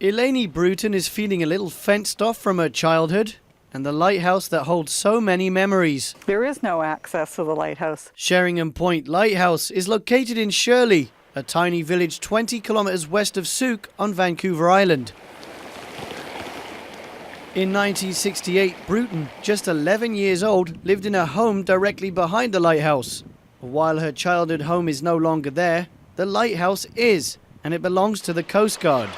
Eleni Bruton is feeling a little fenced off from her childhood and the lighthouse that holds so many memories. There is no access to the lighthouse. Sheringham Lighthouse is located in Shirley, a tiny village 20 kilometres west of Souk on Vancouver Island. In 1968, Bruton, just 11 years old, lived in a home directly behind the lighthouse. While her childhood home is no longer there, the lighthouse is, and it belongs to the Coast Guard.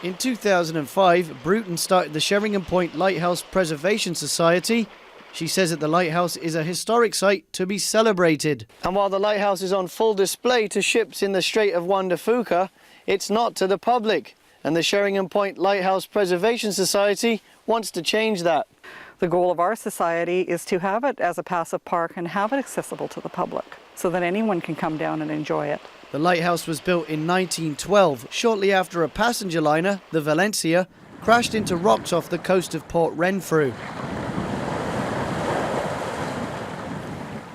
In 2005, Bruton started the Sheringham Point Lighthouse Preservation Society. She says that the lighthouse is a historic site to be celebrated. And while the lighthouse is on full display to ships in the Strait of Juan de Fuca, it's not to the public. And the Sheringham Point Lighthouse Preservation Society wants to change that. The goal of our society is to have it as a passive park and have it accessible to the public so that anyone can come down and enjoy it. The lighthouse was built in 1912, shortly after a passenger liner, the Valencia, crashed into rocks off the coast of Port Renfrew.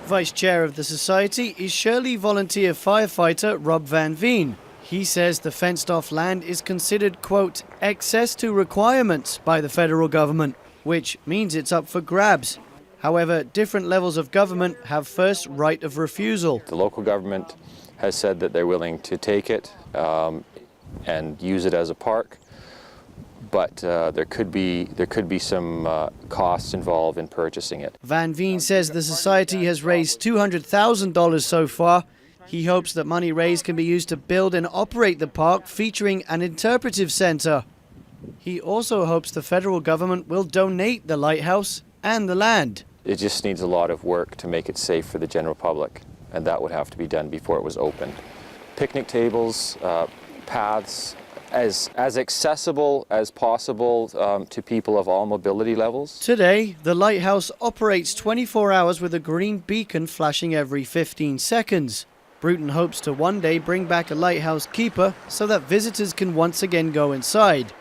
Vice chair of the society is Shirley volunteer firefighter Rob Van Veen. He says the fenced-off land is considered, quote, excess to requirements by the federal government, which means it's up for grabs. However, different levels of government have first right of refusal. The local government has said that they're willing to take it and use it as a park, but there could be some costs involved in purchasing it. Van Veen says the society has raised $200,000 so far. He hopes that money raised can be used to build and operate the park, featuring an interpretive centre. He also hopes the federal government will donate the lighthouse and the land. It just needs a lot of work to make it safe for the general public, and that would have to be done before it was opened. Picnic tables, paths, as accessible as possible to people of all mobility levels. Today, the lighthouse operates 24 hours with a green beacon flashing every 15 seconds. Bruton hopes to one day bring back a lighthouse keeper so that visitors can once again go inside.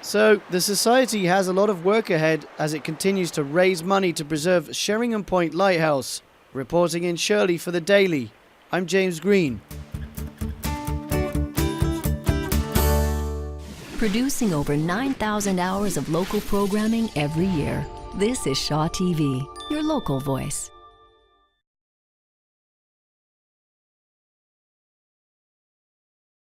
So, the society has a lot of work ahead as it continues to raise money to preserve Sheringham Point Lighthouse. Reporting in Shirley for The Daily, I'm James Green. Producing over 9,000 hours of local programming every year. This is Shaw TV, your local voice.